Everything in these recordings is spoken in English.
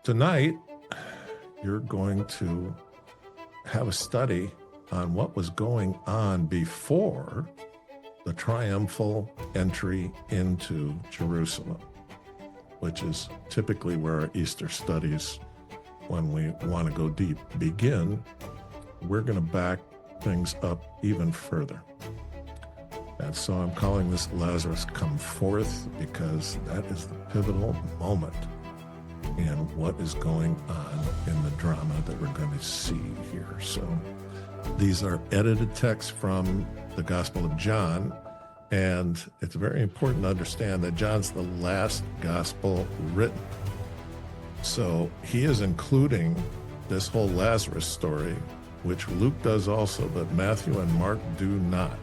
Tonight, you're going to have a study on what was going on before the triumphal entry into Jerusalem, which is typically where our Easter studies, when we want to go deep, begin. We're going to back things up even further. And so I'm calling this Lazarus Come Forth, because that is the pivotal moment in what is going on in the drama that we're going to see here. So these are edited texts from the Gospel of John, and it's very important to understand that John's the last gospel written. So he is including this whole Lazarus story, which Luke does also, but Matthew and Mark do not.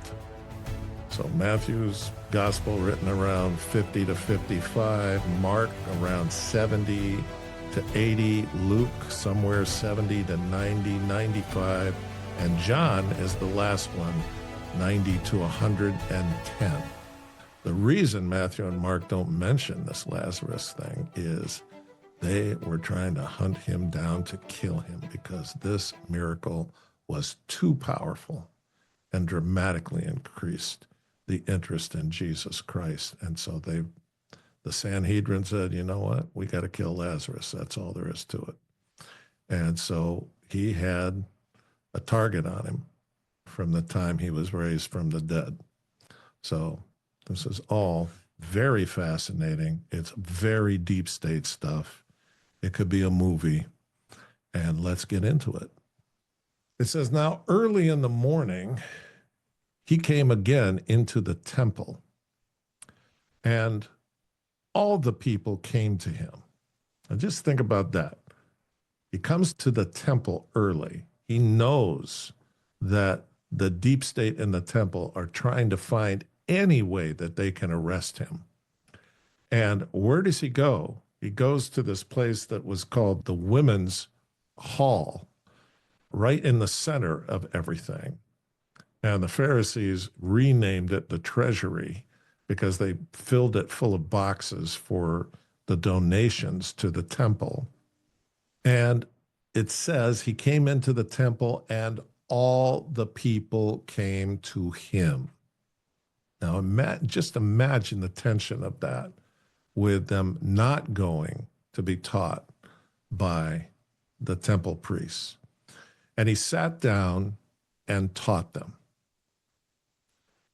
So Matthew's gospel written around 50 to 55, Mark around 70 to 80, Luke somewhere 70 to 90, 95, and John is the last one, 90 to 110. The reason Matthew and Mark don't mention this Lazarus thing is they were trying to hunt him down to kill him, because this miracle was too powerful and dramatically increased the interest in Jesus Christ. And so the Sanhedrin said, you know what, we got to kill Lazarus. That's all there is to it. And so he had a target on him from the time he was raised from the dead. So this is all very fascinating. It's very deep state stuff. It could be a movie, and let's get into it. It says, now early in the morning, he came again into the temple, and all the people came to him. And just think about that. He comes to the temple early. He knows that the deep state in the temple are trying to find any way that they can arrest him. And where does he go? He goes to this place that was called the Women's Hall, right in the center of everything. And the Pharisees renamed it the treasury, because they filled it full of boxes for the donations to the temple. And it says he came into the temple and all the people came to him. Now, just imagine the tension of that, with them not going to be taught by the temple priests. And he sat down and taught them.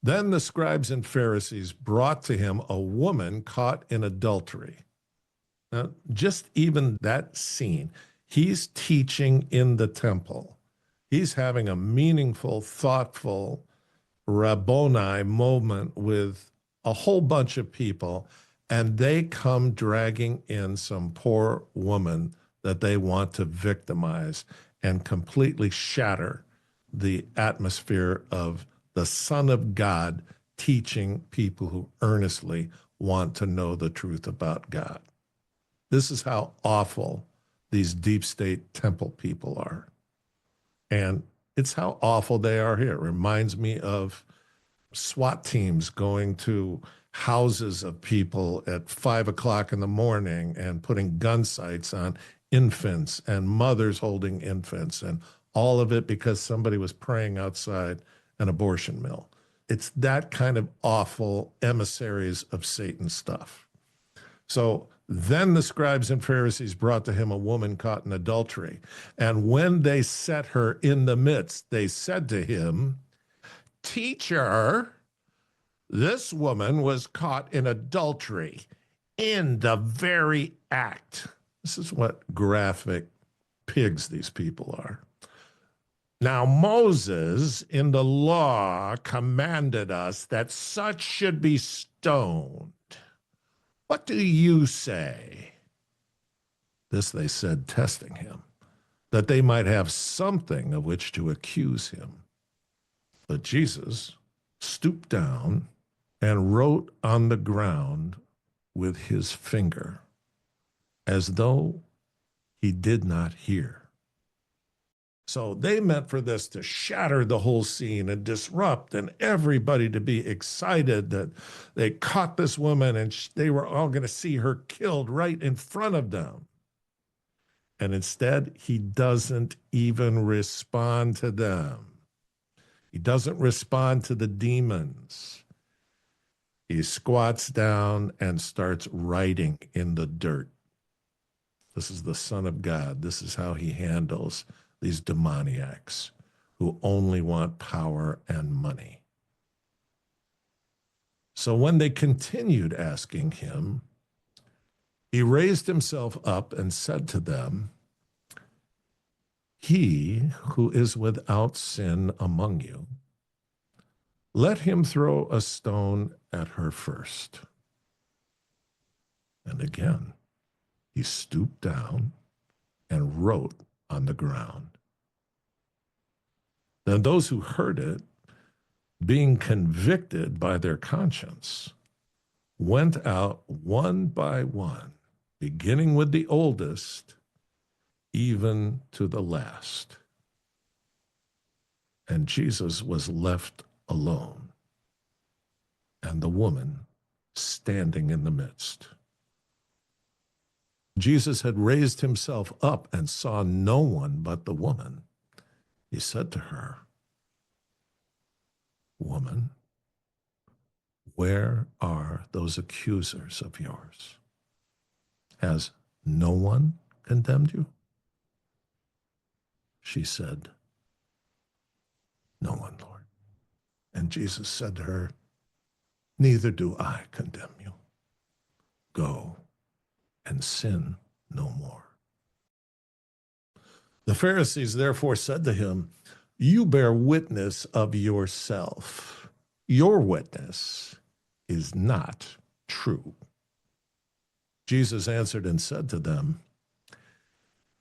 Then the scribes and Pharisees brought to him a woman caught in adultery. Now, just even that scene, he's teaching in the temple. He's having a meaningful, thoughtful Rabboni moment with a whole bunch of people, and they come dragging in some poor woman that they want to victimize and completely shatter the atmosphere of the Son of God teaching people who earnestly want to know the truth about God. This is how awful these deep state temple people are. And it's how awful they are here. It reminds me of SWAT teams going to houses of people at 5 o'clock in the morning and putting gun sights on infants and mothers holding infants, and all of it because somebody was praying outside an abortion mill. It's that kind of awful emissaries of Satan stuff. So then the scribes and Pharisees brought to him a woman caught in adultery. And when they set her in the midst, they said to him, "Teacher, this woman was caught in adultery in the very act." This is what graphic pigs these people are. "Now Moses in the law commanded us that such should be stoned. What do you say?" This they said, testing him, that they might have something of which to accuse him. But Jesus stooped down and wrote on the ground with his finger, as though he did not hear. So they meant for this to shatter the whole scene and disrupt, and everybody to be excited that they caught this woman and they were all going to see her killed right in front of them. And instead, he doesn't even respond to them. He doesn't respond to the demons. He squats down and starts writing in the dirt. This is the Son of God. This is how he handles these demoniacs who only want power and money. So when they continued asking him, he raised himself up and said to them, "He who is without sin among you, let him throw a stone at her first." And again, he stooped down and wrote on the ground. Then those who heard it, being convicted by their conscience, went out one by one, beginning with the oldest, even to the last. And Jesus was left alone, and the woman standing in the midst. Jesus had raised himself up and saw no one but the woman. He said to her, "Woman, where are those accusers of yours? Has no one condemned you?" She said, "No one, Lord." And Jesus said to her, "Neither do I condemn you. Go and sin no more." The Pharisees therefore said to him, "You bear witness of yourself. Your witness is not true." Jesus answered and said to them,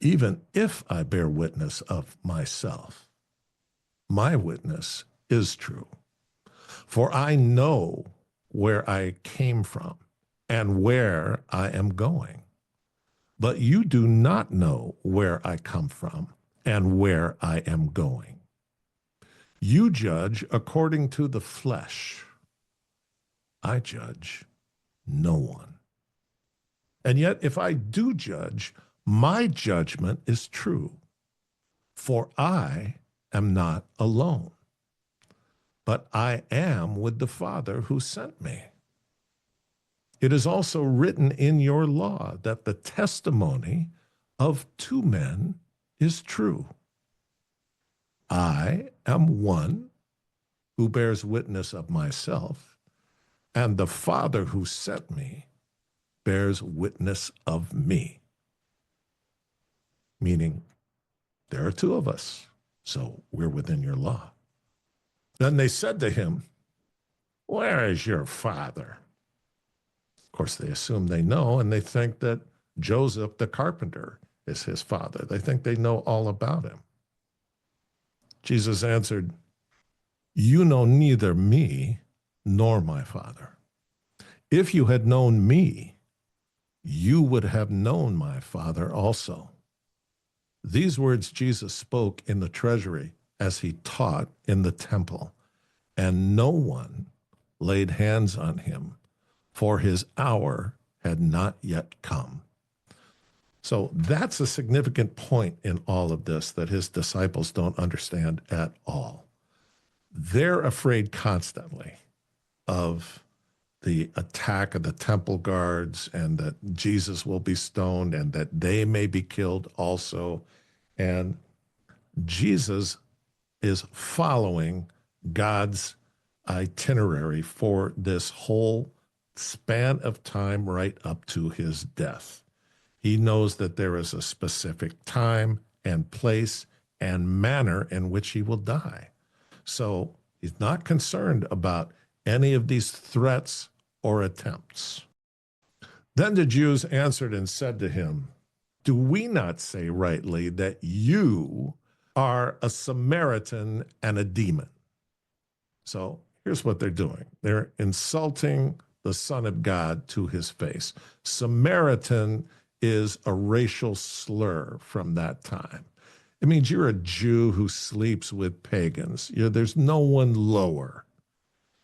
"Even if I bear witness of myself, my witness is true. For I know where I came from and where I am going. But you do not know where I come from and where I am going. You judge according to the flesh. I judge no one. And yet, if I do judge, my judgment is true. For I am not alone, but I am with the Father who sent me. It is also written in your law that the testimony of two men is true. I am one who bears witness of myself, and the Father who sent me bears witness of me. Meaning, there are two of us, so we're within your law. Then they said to him, "Where is your father?" Of course, they assume they know, and they think that Joseph the carpenter is his father. They think they know all about him. Jesus answered, "You know neither me nor my Father. If you had known me, you would have known my Father also." These words Jesus spoke in the treasury as he taught in the temple, and no one laid hands on him, for his hour had not yet come. So that's a significant point in all of this that his disciples don't understand at all. They're afraid constantly of the attack of the temple guards and that Jesus will be stoned and that they may be killed also. And Jesus is following God's itinerary for this whole span of time right up to his death. He knows that there is a specific time and place and manner in which he will die. So he's not concerned about any of these threats or attempts. Then the Jews answered and said to him, "Do we not say rightly that you are a Samaritan and a demon?" So here's what they're doing. They're insulting the Son of God to his face. Samaritan is a racial slur from that time. It means you're a Jew who sleeps with pagans. There's no one lower.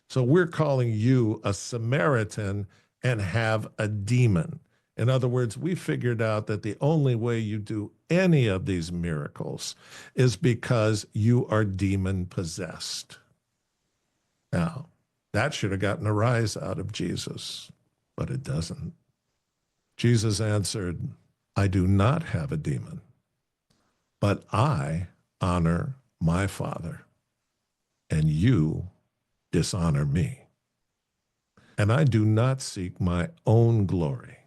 So we're calling you a Samaritan and have a demon. In other words, we figured out that the only way you do any of these miracles is because you are demon possessed. Now, that should have gotten a rise out of Jesus, but it doesn't. Jesus answered, I do not have a demon, but I honor my Father, and you dishonor me. And I do not seek my own glory.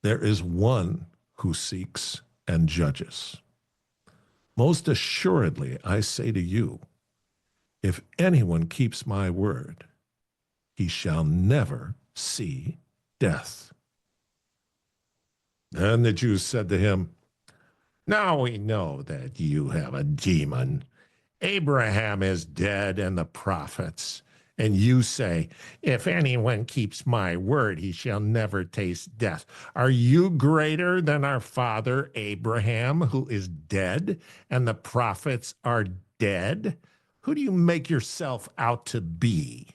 There is one who seeks and judges. Most assuredly, I say to you, if anyone keeps my word, he shall never see death. Then the Jews said to him, now we know that you have a demon. Abraham is dead and the prophets. And you say, if anyone keeps my word, he shall never taste death. Are you greater than our father Abraham, who is dead, and the prophets are dead? Who do you make yourself out to be?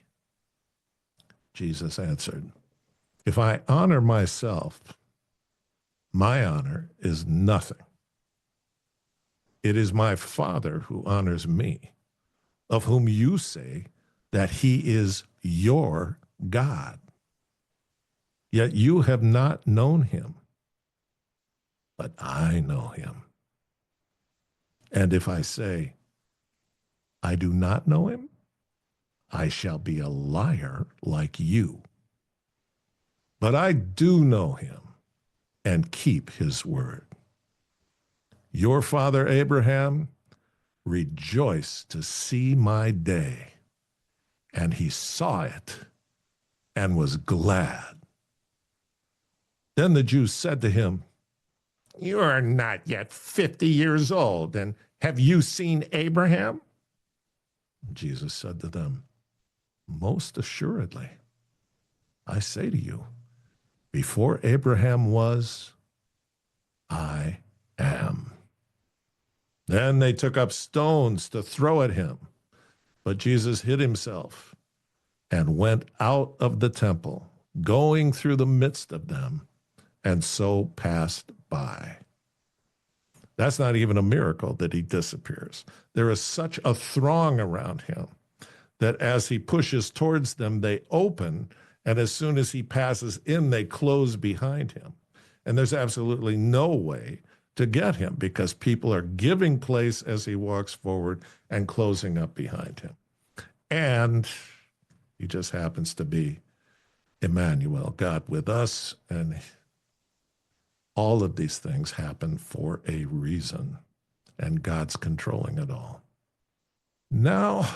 Jesus answered, if I honor myself, my honor is nothing. It is my Father who honors me, of whom you say that he is your God. Yet you have not known him, but I know him. And if I say, I do not know him, I shall be a liar like you. But I do know him and keep his word. Your father Abraham rejoiced to see my day, and he saw it and was glad. Then the Jews said to him, you are not yet 50 years old, and have you seen Abraham? Jesus said to them, most assuredly, I say to you, before Abraham was, I am. Then they took up stones to throw at him, but Jesus hid himself and went out of the temple, going through the midst of them, and so passed by. That's not even a miracle that he disappears. There is such a throng around him that as he pushes towards them, they open, and as soon as he passes in, they close behind him. And there's absolutely no way to get him because people are giving place as he walks forward and closing up behind him. And he just happens to be Emmanuel, God with us, and all of these things happen for a reason, and God's controlling it all. Now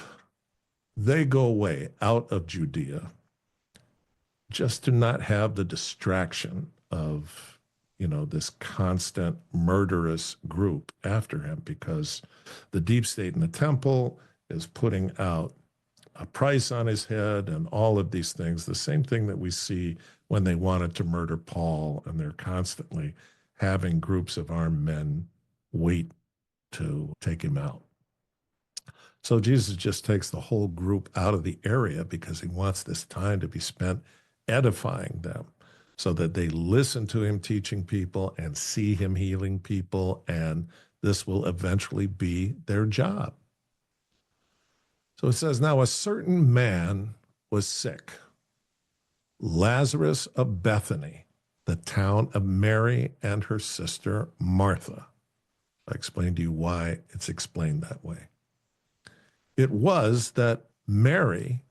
they go away out of Judea just to not have the distraction of, this constant murderous group after him, because the deep state in the temple is putting out a price on his head and all of these things, the same thing that we see when they wanted to murder Paul, and they're constantly having groups of armed men wait to take him out. So Jesus just takes the whole group out of the area because he wants this time to be spent edifying them so that they listen to him teaching people and see him healing people, and this will eventually be their job. So it says, now a certain man was sick, Lazarus of Bethany, the town of Mary and her sister Martha. I explained to you why it's explained that way. It was that Mary,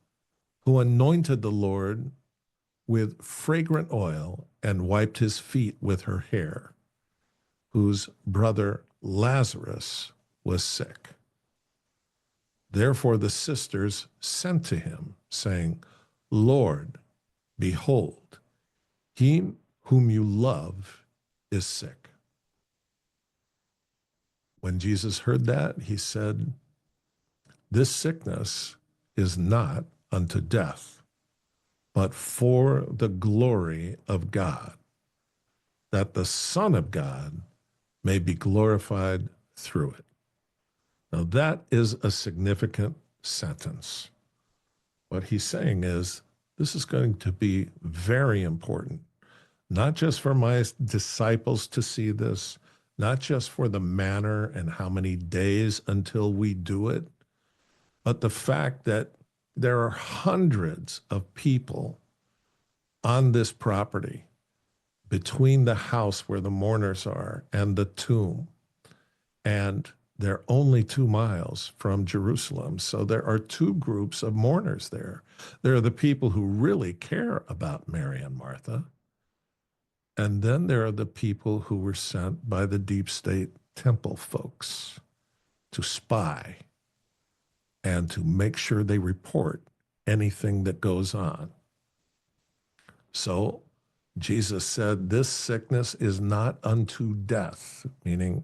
who anointed the Lord with fragrant oil and wiped his feet with her hair, whose brother Lazarus was sick. Therefore the sisters sent to him, saying, Lord, behold, he whom you love is sick. When Jesus heard that, he said, this sickness is not unto death, but for the glory of God, that the Son of God may be glorified through it. Now that is a significant sentence. What he's saying is, this is going to be very important. not just for my disciples to see this, not just for the manner and how many days until we do it, but the fact that there are hundreds of people on this property between the house where the mourners are and the tomb. And they're only 2 miles from Jerusalem. So there are two groups of mourners there. There are the people who really care about Mary and Martha. And then there are the people who were sent by the deep state temple folks to spy and to make sure they report anything that goes on. So Jesus said, this sickness is not unto death, meaning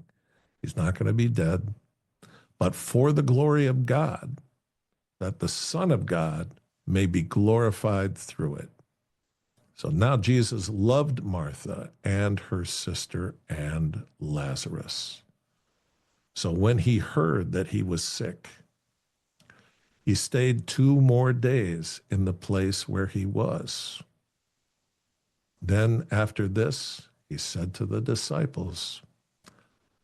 he's not going to be dead, but for the glory of God, that the Son of God may be glorified through it. So now Jesus loved Martha and her sister and Lazarus. So when he heard that he was sick, he stayed 2 more days in the place where he was. Then after this, he said to the disciples,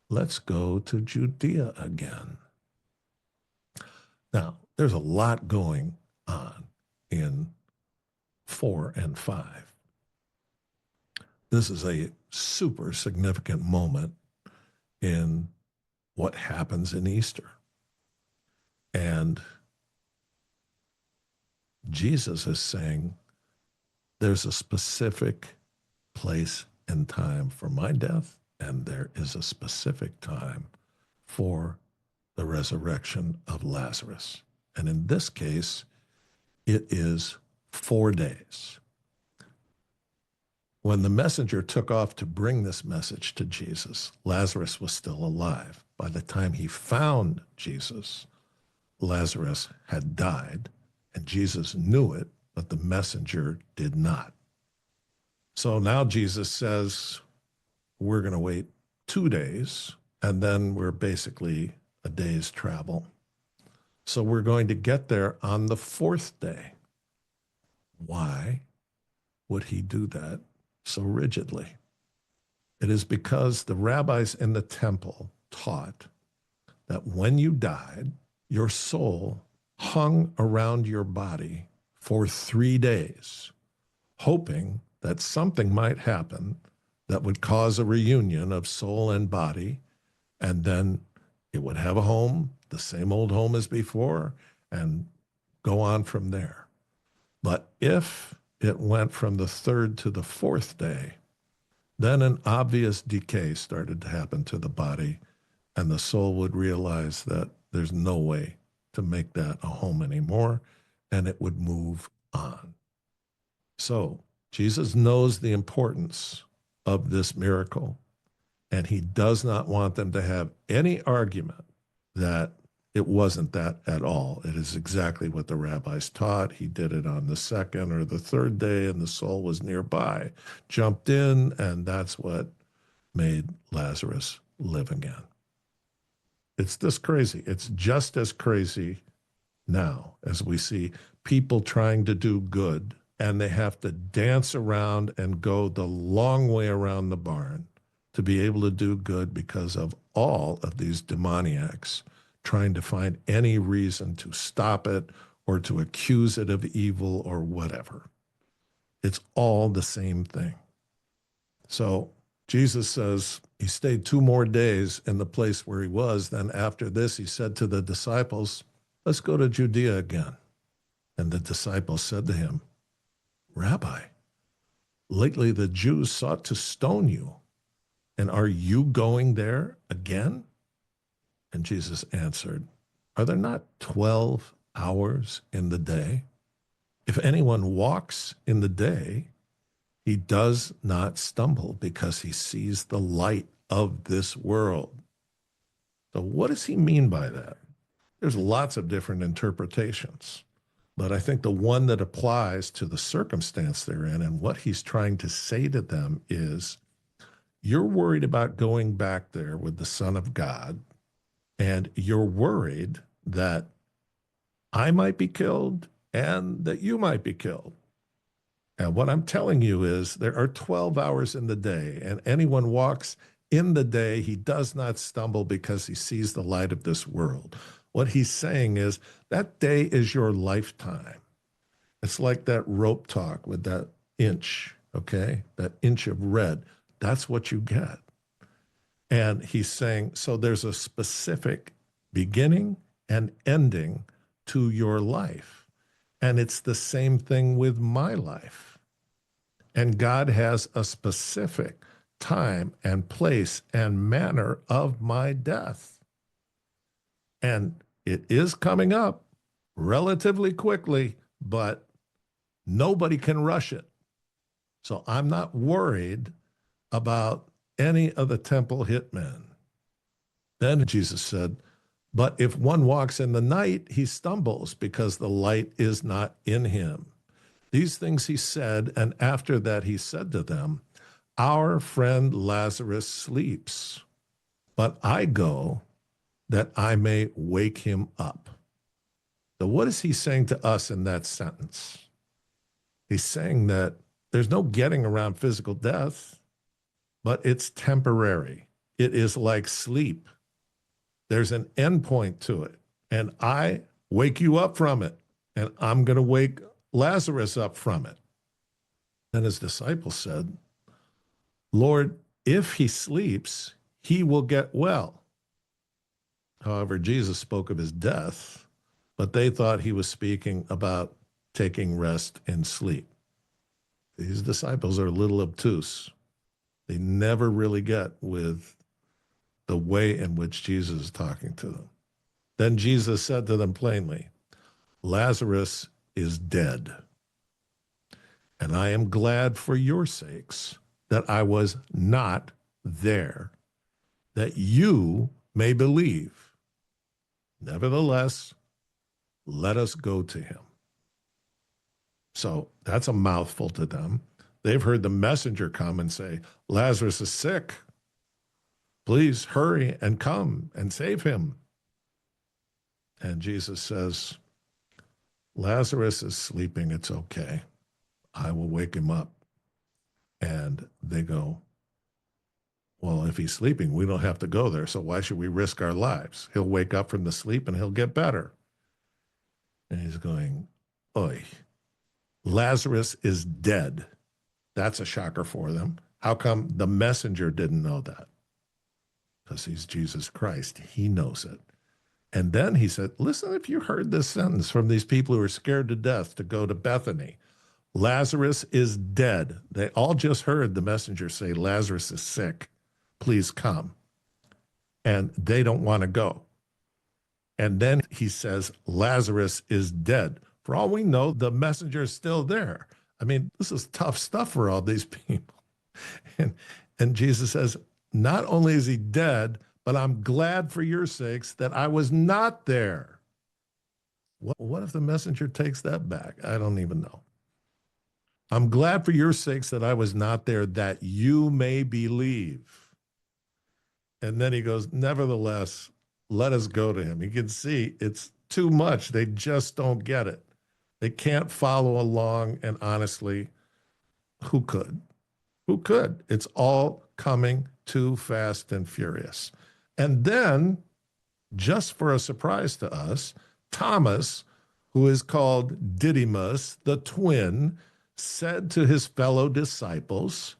let's go to Judea again. Now, there's a lot going on in 4 and 5. This is a super significant moment in what happens in Easter. And Jesus is saying, there's a specific place and time for my death, and there is a specific time for the resurrection of Lazarus. And in this case, it is 4 days. When the messenger took off to bring this message to Jesus, Lazarus was still alive. By the time he found Jesus, Lazarus had died, and Jesus knew it, but the messenger did not. So now Jesus says, we're going to wait 2 days, and then we're basically a day's travel. So we're going to get there on the 4th day. Why would he do that so rigidly? It is because the rabbis in the temple taught that when you died, your soul hung around your body for 3 days, hoping that something might happen that would cause a reunion of soul and body, and then it would have a home, the same old home as before, and go on from there. But if it went from the 3rd to the 4th day, then an obvious decay started to happen to the body, and the soul would realize that there's no way to make that a home anymore, and it would move on. So Jesus knows the importance of this miracle, and he does not want them to have any argument that it wasn't that at all. It is exactly what the rabbis taught. He did it on the 2nd or the 3rd day, and the soul was nearby, jumped in, and that's what made Lazarus live again. It's this crazy. It's just as crazy now as we see people trying to do good, and they have to dance around and go the long way around the barn to be able to do good because of all of these demoniacs trying to find any reason to stop it or to accuse it of evil or whatever. It's all the same thing. So Jesus says he stayed 2 more days in the place where he was. Then after this, he said to the disciples, let's go to Judea again. And the disciples said to him, Rabbi, lately the Jews sought to stone you, and are you going there again? And Jesus answered, are there not 12 hours in the day? If anyone walks in the day, he does not stumble because he sees the light of this world. So what does he mean by that? There's lots of different interpretations, but I think the one that applies to the circumstance they're in and what he's trying to say to them is, you're worried about going back there with the Son of God, and you're worried that I might be killed and that you might be killed. And what I'm telling you is there are 12 hours in the day, and anyone walks in the day, he does not stumble because he sees the light of this world. What he's saying is that day is your lifetime. It's like that rope talk with that inch, okay? That inch of red. That's what you get. And he's saying, so there's a specific beginning and ending to your life. And it's the same thing with my life. And God has a specific time and place and manner of my death. And it is coming up relatively quickly, but nobody can rush it. So I'm not worried about any of the temple hitmen. Then Jesus said, but if one walks in the night, he stumbles because the light is not in him. These things he said, and after that he said to them, our friend Lazarus sleeps, but I go that I may wake him up. So what is he saying to us in that sentence? He's saying that there's no getting around physical death, but it's temporary. It is like sleep. There's an end point to it, and I wake you up from it, and I'm going to wake Lazarus up from it. Then his disciples said, Lord, if he sleeps, he will get well. However, Jesus spoke of his death, but they thought he was speaking about taking rest in sleep. These disciples are a little obtuse. They never really get with the way in which Jesus is talking to them. Then Jesus said to them plainly, Lazarus is dead, and I am glad for your sakes that I was not there, that you may believe. Nevertheless, let us go to him. So that's a mouthful to them. They've heard the messenger come and say, Lazarus is sick. Please hurry and come and save him. And Jesus says, Lazarus is sleeping. It's okay. I will wake him up. And they go, well, if he's sleeping, we don't have to go there. So why should we risk our lives? He'll wake up from the sleep and he'll get better. And he's going, oy, Lazarus is dead. That's a shocker for them. How come the messenger didn't know that? Because he's Jesus Christ. He knows it. And then he said, listen, if you heard this sentence from these people who are scared to death to go to Bethany, Lazarus is dead. They all just heard the messenger say, Lazarus is sick. Please come. And they don't want to go. And then he says, Lazarus is dead. For all we know, the messenger is still there. I mean, this is tough stuff for all these people. And Jesus says, not only is he dead, but I'm glad for your sakes that I was not there. What if the messenger takes that back? I don't even know. I'm glad for your sakes that I was not there, that you may believe. And then he goes, nevertheless, let us go to him. You can see it's too much. They just don't get it. They can't follow along. And honestly, who could? Who could? It's all coming too fast and furious. And then, just for a surprise to us, Thomas, who is called Didymus, the twin, said to his fellow disciples,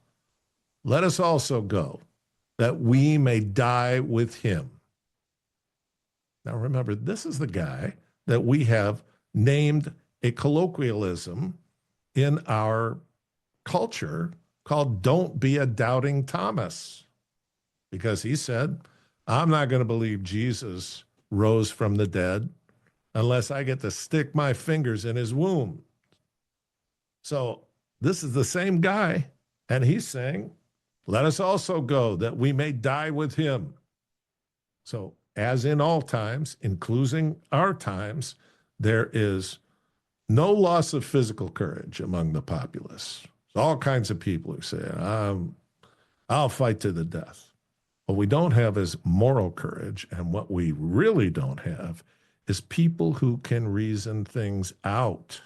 let us also go, that we may die with him. Now remember, this is the guy that we have named a colloquialism in our culture called Don't Be a Doubting Thomas, because he said, I'm not going to believe Jesus rose from the dead unless I get to stick my fingers in his womb. So this is the same guy, and he's saying, let us also go that we may die with him. So as in all times, including our times, there is no loss of physical courage among the populace. There's all kinds of people who say, I'll fight to the death. What we don't have is moral courage, and what we really don't have is people who can reason things out.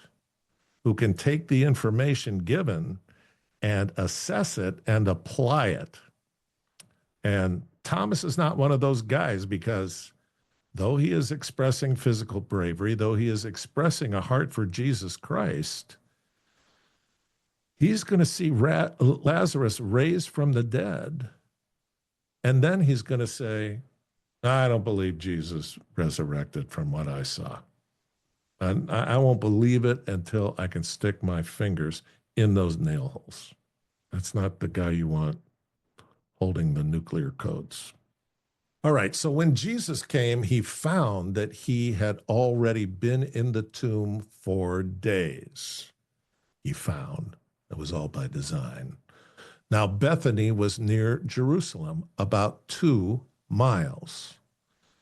who can take the information given and assess it and apply it. And Thomas is not one of those guys, because though he is expressing physical bravery, though he is expressing a heart for Jesus Christ, he's going to see Lazarus raised from the dead. And then he's going to say, I don't believe Jesus resurrected from what I saw. And I won't believe it until I can stick my fingers in those nail holes. That's not the guy you want holding the nuclear codes. All right, so when Jesus came, he found that he had already been in the tomb 4 days. He found it was all by design. Now, Bethany was near Jerusalem, about 2 miles.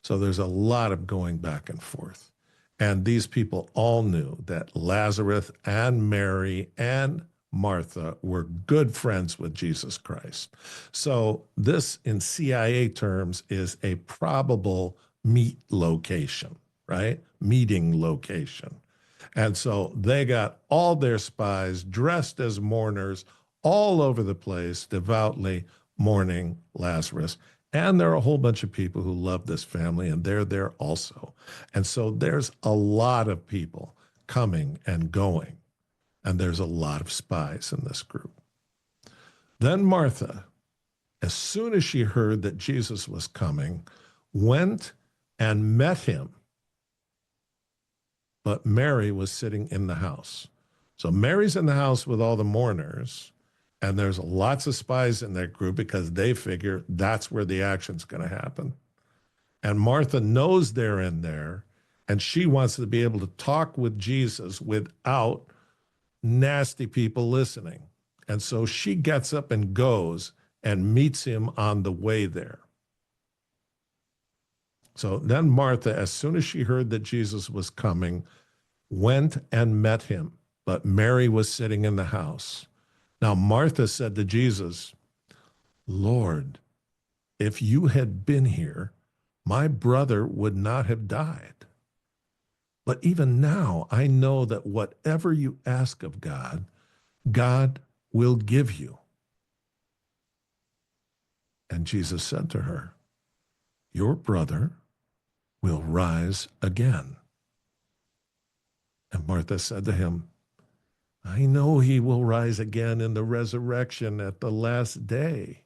So there's a lot of going back and forth. And these people all knew that Lazarus and Mary and Martha were good friends with Jesus Christ. So this, in CIA terms, is a probable meet location, right? Meeting location. And so they got all their spies dressed as mourners all over the place, devoutly mourning Lazarus. And there are a whole bunch of people who love this family, and they're there also. And so there's a lot of people coming and going, and there's a lot of spies in this group. Then Martha, as soon as she heard that Jesus was coming, went and met him. But Mary was sitting in the house. So Mary's in the house with all the mourners, and there's lots of spies in that group because they figure that's where the action's going to happen. And Martha knows they're in there, and she wants to be able to talk with Jesus without nasty people listening. And so she gets up and goes and meets him on the way there. So then Martha, as soon as she heard that Jesus was coming, went and met him. But Mary was sitting in the house. Now Martha said to Jesus, Lord, if you had been here, my brother would not have died. But even now, I know that whatever you ask of God, God will give you. And Jesus said to her, your brother will rise again. And Martha said to him, I know he will rise again in the resurrection at the last day.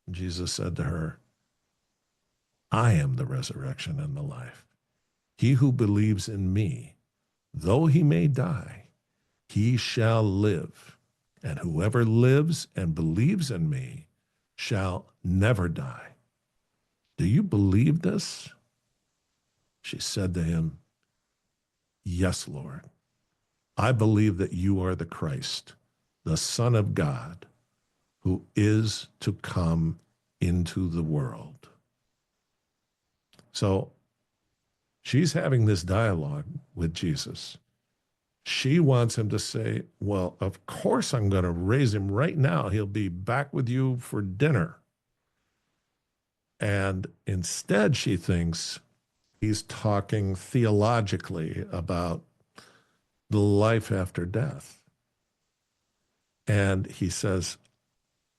And Jesus said to her, I am the resurrection and the life. He who believes in me, though he may die, he shall live. And whoever lives and believes in me shall never die. Do you believe this? She said to him, yes, Lord. I believe that you are the Christ, the Son of God, who is to come into the world. So she's having this dialogue with Jesus. She wants him to say, well, of course I'm going to raise him right now. He'll be back with you for dinner. And instead, she thinks he's talking theologically about the life after death. And he says,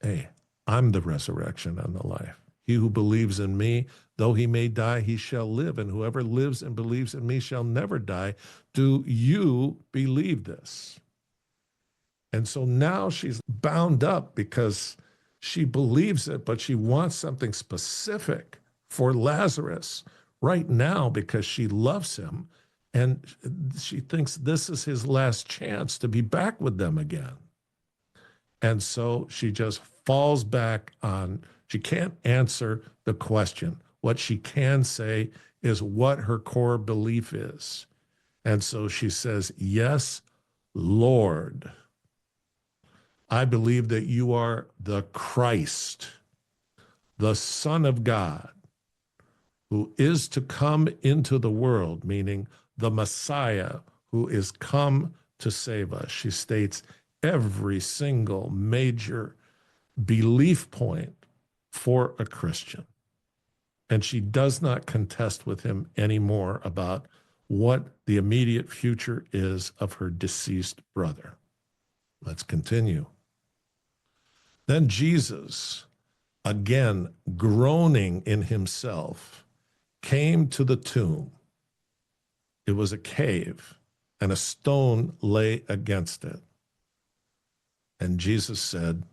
hey, I'm the resurrection and the life. He who believes in me, though he may die, he shall live. And whoever lives and believes in me shall never die. Do you believe this? And so now she's bound up because she believes it, but she wants something specific for Lazarus right now because she loves him. And she thinks this is his last chance to be back with them again. And so she just falls back on, she can't answer the question. What she can say is what her core belief is. And so she says, yes, Lord, I believe that you are the Christ, the Son of God, who is to come into the world, meaning the Messiah who is come to save us. She states every single major belief point for a Christian. And she does not contest with him anymore about what the immediate future is of her deceased brother. Let's continue. Then Jesus, again groaning in himself, came to the tomb. It was a cave, and a stone lay against it. And Jesus said,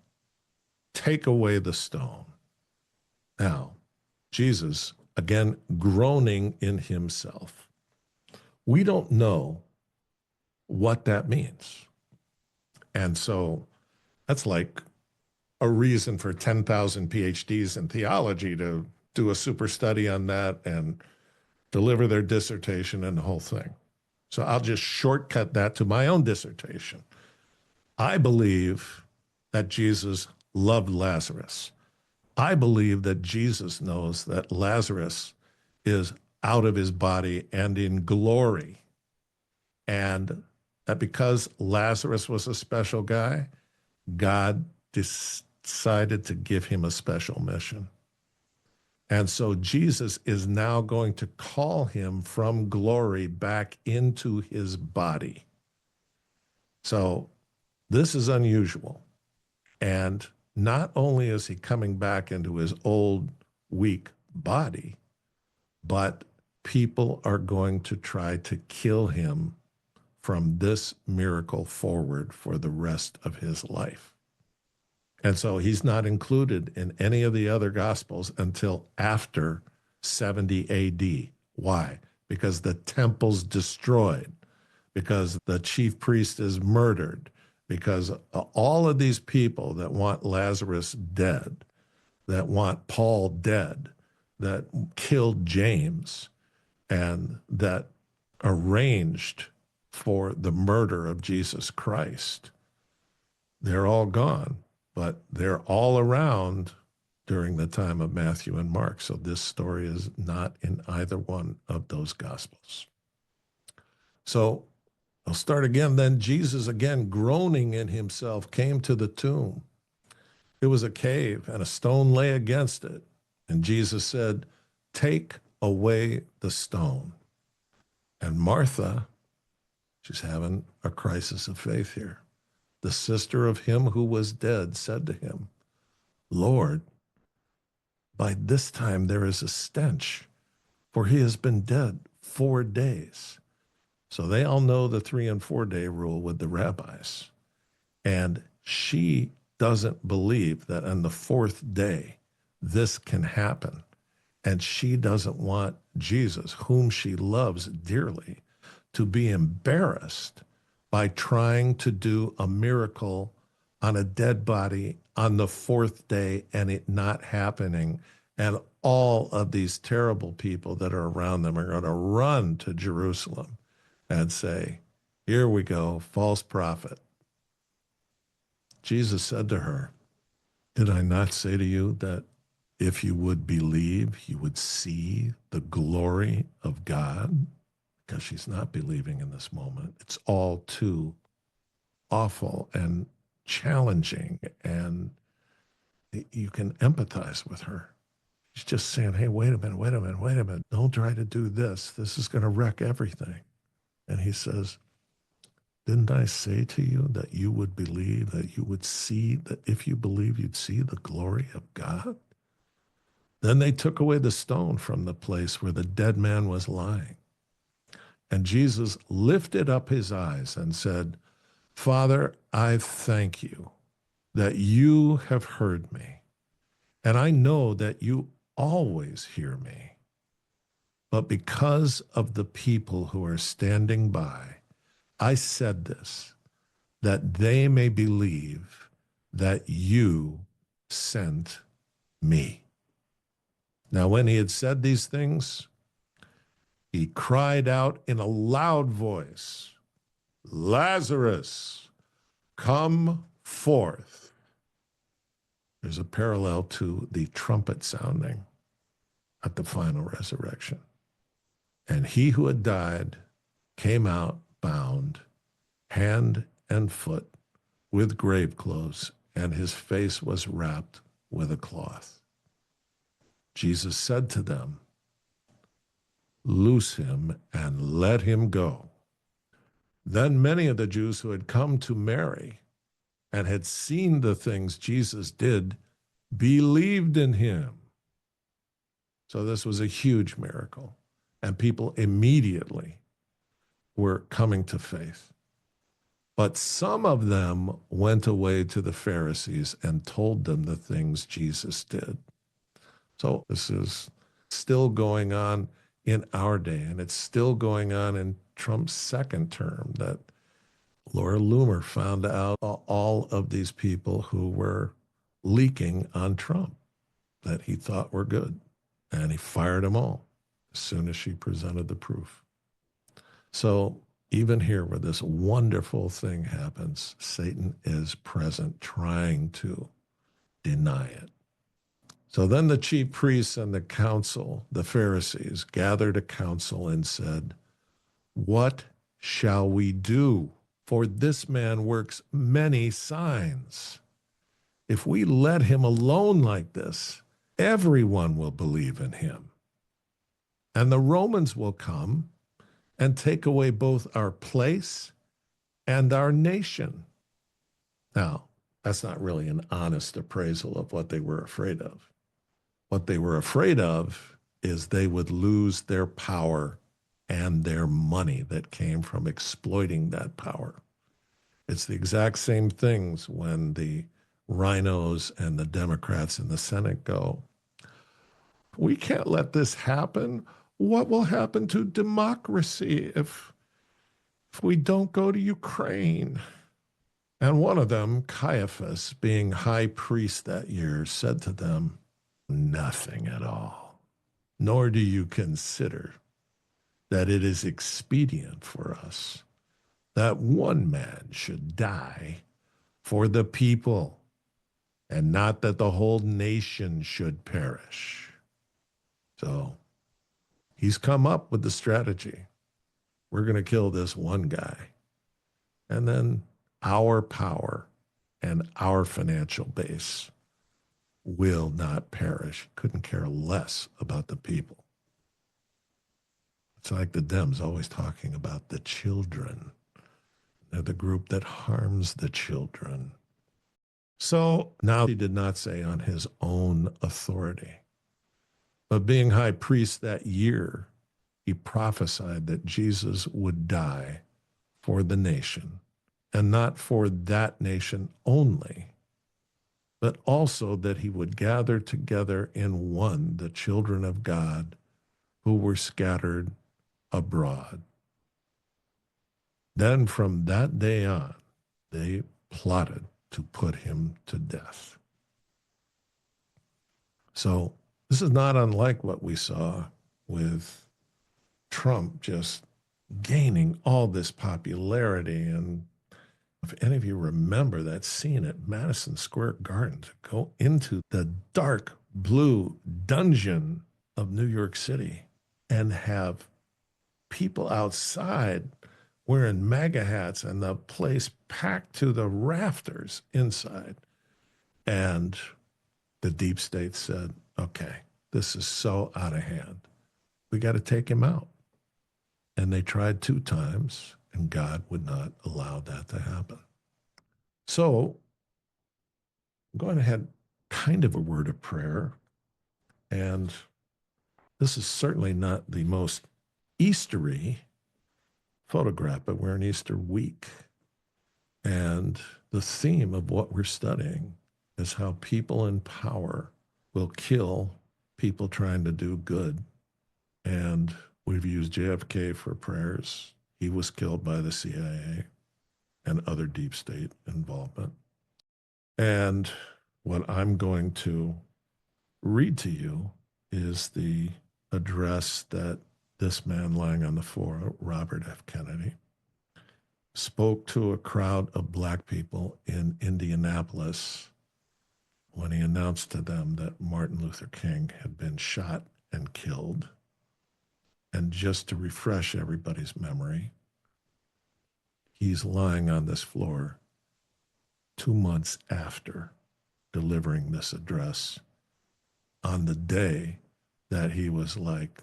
"Take away the stone." Now, Jesus, again groaning in himself. We don't know what that means. And so that's like a reason for 10,000 PhDs in theology to do a super study on that and deliver their dissertation and the whole thing. So I'll just shortcut that to my own dissertation. I believe that Jesus loved Lazarus. I believe that Jesus knows that Lazarus is out of his body and in glory, and that because Lazarus was a special guy, God decided to give him a special mission. And so Jesus is now going to call him from glory back into his body. So this is unusual. And not only is he coming back into his old, weak body, but people are going to try to kill him from this miracle forward for the rest of his life. And so he's not included in any of the other gospels until after 70 AD. Why? Because the temple's destroyed, because the chief priest is murdered, because all of these people that want Lazarus dead, that want Paul dead, that killed James, and that arranged for the murder of Jesus Christ, they're all gone. But they're all around during the time of Matthew and Mark. So this story is not in either one of those gospels. So I'll start again. Then Jesus, again groaning in himself, came to the tomb. It was a cave, and a stone lay against it. And Jesus said, "Take away the stone." And Martha, she's having a crisis of faith here, the sister of him who was dead, said to him, "Lord, by this time there is a stench, for he has been dead 4 days." So they all know the 3 and 4 day rule with the rabbis. And she doesn't believe that on the 4th day this can happen. And she doesn't want Jesus, whom she loves dearly, to be embarrassed by trying to do a miracle on a dead body on the 4th day and it not happening. And all of these terrible people that are around them are going to run to Jerusalem and say, "Here we go, false prophet." Jesus said to her, "Did I not say to you that if you would believe, you would see the glory of God?" Because she's not believing in this moment. It's all too awful and challenging, and you can empathize with her. She's just saying, "Hey, wait a minute. Don't try to do this. This is going to wreck everything." And he says, "Didn't I say to you that you would believe, that you would see, that if you believe, you'd see the glory of God?" Then they took away the stone from the place where the dead man was lying. And Jesus lifted up his eyes and said, "Father, I thank you that you have heard me. And I know that you always hear me. But because of the people who are standing by, I said this, that they may believe that you sent me." Now, when he had said these things, he cried out in a loud voice, "Lazarus, come forth." There's a parallel to the trumpet sounding at the final resurrection. And he who had died came out bound, hand and foot, with grave clothes, and his face was wrapped with a cloth. Jesus said to them, loose him and let him go. Then many of the Jews who had come to Mary and had seen the things Jesus did believed in him. So this was a huge miracle, and people immediately were coming to faith. But some of them went away to the Pharisees and told them the things Jesus did. So this is still going on in our day, and it's still going on in Trump's second term, that Laura Loomer found out all of these people who were leaking on Trump that he thought were good, and he fired them all as soon as she presented the proof. So even here where this wonderful thing happens, Satan is present trying to deny it. So then the chief priests and the council, the Pharisees, gathered a council and said, "What shall we do? For this man works many signs. If we let him alone like this, everyone will believe in him. And the Romans will come and take away both our place and our nation." Now, that's not really an honest appraisal of what they were afraid of. What they were afraid of is they would lose their power and their money that came from exploiting that power. It's the exact same things when the rhinos and the Democrats in the Senate go, "We can't let this happen. What will happen to democracy if we don't go to Ukraine?" And one of them, Caiaphas, being high priest that year, said to them, "Nothing at all. Nor do you consider that it is expedient for us that one man should die for the people, and not that the whole nation should perish." So he's come up with the strategy. We're going to kill this one guy, and then our power and our financial base will not perish. Couldn't care less about the people. It's like the Dems always talking about the children. They're the group that harms the children. So now he did not say on his own authority, but being high priest that year, he prophesied that Jesus would die for the nation, and not for that nation only, but also that he would gather together in one the children of God who were scattered abroad. Then from that day on, they plotted to put him to death. So this is not unlike what we saw with Trump just gaining all this popularity. And if any of you remember that scene at Madison Square Garden, to go into the dark blue dungeon of New York City and have people outside wearing MAGA hats and the place packed to the rafters inside. And the deep state said, "Okay, this is so out of hand. We got to take him out." And they tried 2 times, and God would not allow that to happen. So I'm going to have kind of a word of prayer. And this is certainly not the most Eastery photograph, but we're in Easter week. And the theme of what we're studying is how people in power will kill people trying to do good. And we've used JFK for prayers. He was killed by the CIA and other deep state involvement. And what I'm going to read to you is the address that this man lying on the floor, Robert F. Kennedy, spoke to a crowd of black people in Indianapolis when he announced to them that Martin Luther King had been shot and killed. And just to refresh everybody's memory, he's lying on this floor 2 months after delivering this address on the day that he was like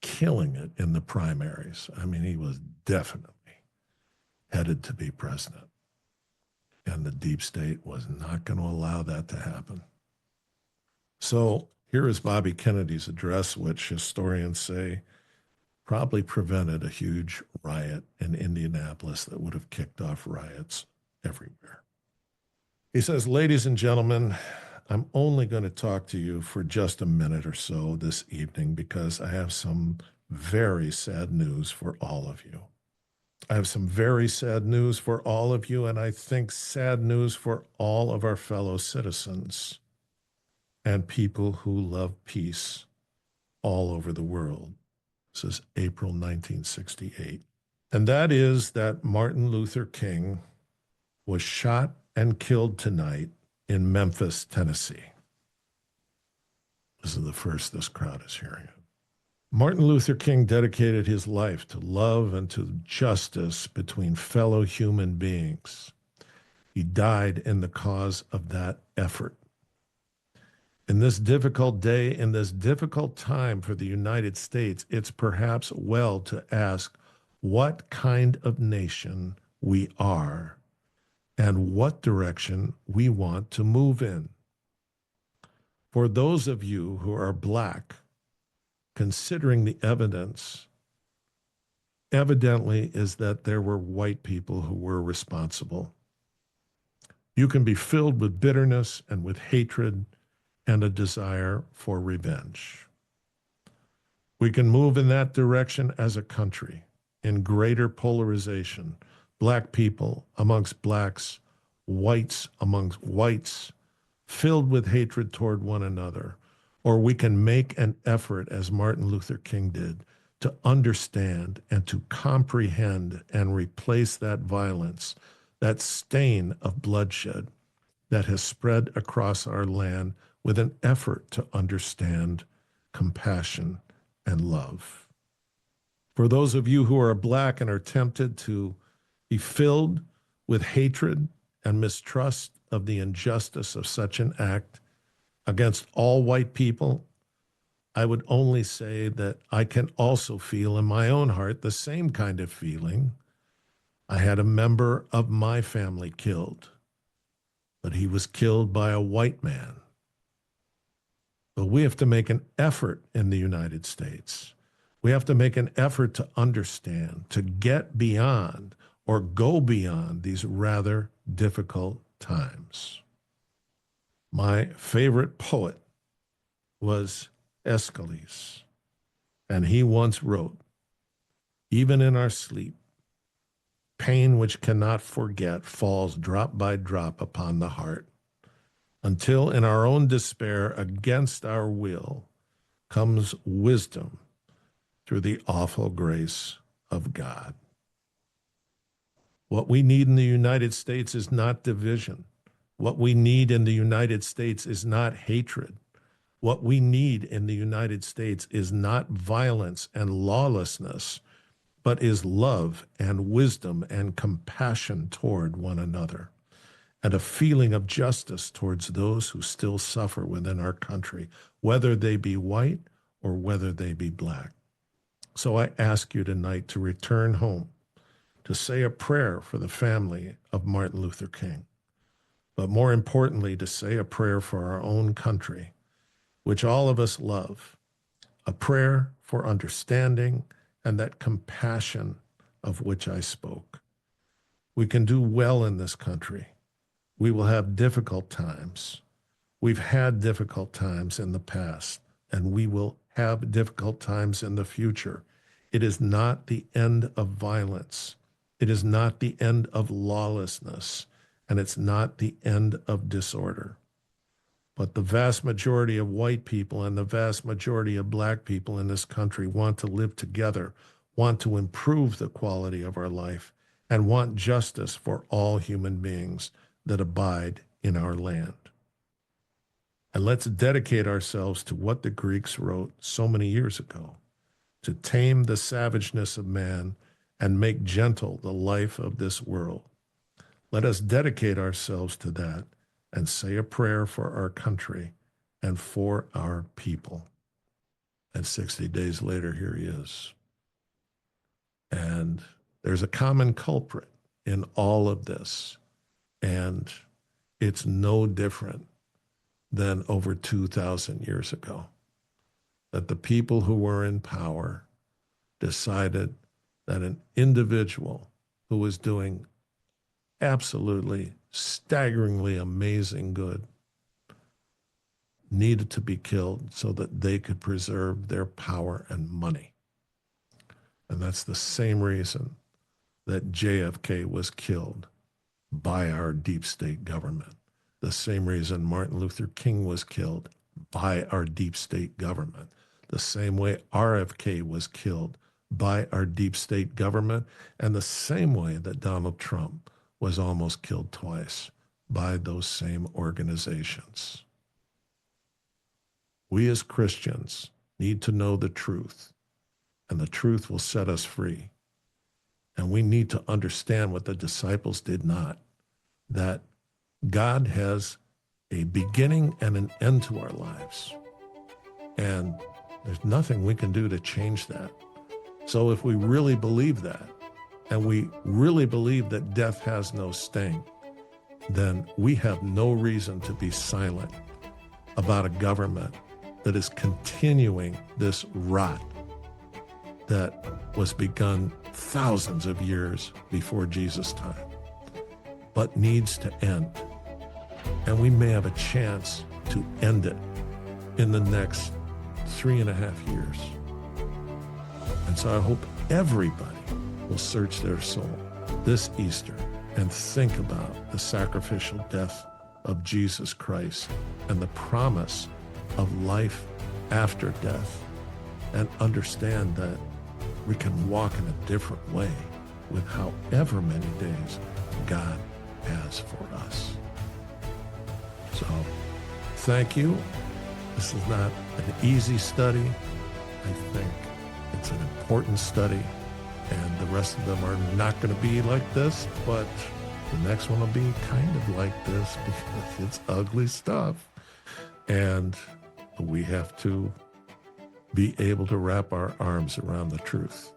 killing it in the primaries. I mean, he was definitely headed to be president. And the deep state was not going to allow that to happen. So here is Bobby Kennedy's address, which historians say probably prevented a huge riot in Indianapolis that would have kicked off riots everywhere. He says, "Ladies and gentlemen, I'm only going to talk to you for just a minute or so this evening because I have some very sad news for all of you. I have some very sad news for all of you, and I think sad news for all of our fellow citizens and people who love peace all over the world." This is April 1968. And that is that Martin Luther King was shot and killed tonight in Memphis, Tennessee. This is the first this crowd is hearing it. Martin Luther King dedicated his life to love and to justice between fellow human beings. He died in the cause of that effort. In this difficult day, in this difficult time for the United States, it's perhaps well to ask what kind of nation we are and what direction we want to move in. For those of you who are Black, considering the evidence, evidently is that there were white people who were responsible. You can be filled with bitterness and with hatred and a desire for revenge. We can move in that direction as a country, in greater polarization, Black people amongst Blacks, whites amongst whites, filled with hatred toward one another. Or we can make an effort, as Martin Luther King did, to understand and to comprehend and replace that violence, that stain of bloodshed that has spread across our land with an effort to understand compassion and love. For those of you who are Black and are tempted to be filled with hatred and mistrust of the injustice of such an act against all white people, I would only say that I can also feel in my own heart the same kind of feeling. I had a member of my family killed, but he was killed by a white man. But we have to make an effort in the United States. We have to make an effort to understand, to get beyond or go beyond these rather difficult times. My favorite poet was Aeschylus, and he once wrote, "Even in our sleep, pain which cannot forget falls drop by drop upon the heart, until in our own despair, against our will, comes wisdom through the awful grace of God." What we need in the United States is not division. What we need in the United States is not hatred. What we need in the United States is not violence and lawlessness, but is love and wisdom and compassion toward one another, and a feeling of justice towards those who still suffer within our country, whether they be white or whether they be Black. So I ask you tonight to return home, to say a prayer for the family of Martin Luther King, but more importantly, to say a prayer for our own country, which all of us love, a prayer for understanding and that compassion of which I spoke. We can do well in this country. We will have difficult times. We've had difficult times in the past, and we will have difficult times in the future. It is not the end of violence. It is not the end of lawlessness, and it's not the end of disorder. But the vast majority of white people and the vast majority of Black people in this country want to live together, want to improve the quality of our life, and want justice for all human beings that abide in our land. And let's dedicate ourselves to what the Greeks wrote so many years ago, to tame the savageness of man and make gentle the life of this world. Let us dedicate ourselves to that and say a prayer for our country and for our people. And 60 days later, here he is. And there's a common culprit in all of this. And it's no different than over 2,000 years ago, that the people who were in power decided that an individual who was doing absolutely staggeringly amazing good needed to be killed so that they could preserve their power and money. And that's the same reason that JFK was killed by our deep state government. The same reason Martin Luther King was killed by our deep state government. The same way RFK was killed by our deep state government, and the same way that Donald Trump was almost killed twice by those same organizations. We as Christians need to know the truth, and the truth will set us free. And we need to understand what the disciples did not, that God has a beginning and an end to our lives. And there's nothing we can do to change that. So if we really believe that, and we really believe that death has no sting, then we have no reason to be silent about a government that is continuing this rot that was begun thousands of years before Jesus' time, but needs to end. And we may have a chance to end it in the next 3.5 years. And so I hope everybody will search their soul this Easter and think about the sacrificial death of Jesus Christ and the promise of life after death, and understand that we can walk in a different way with however many days God has for us. So, thank you. This is not an easy study. I think it's an important study, and the rest of them are not going to be like this, but the next one will be kind of like this because it's ugly stuff. And we have to be able to wrap our arms around the truth.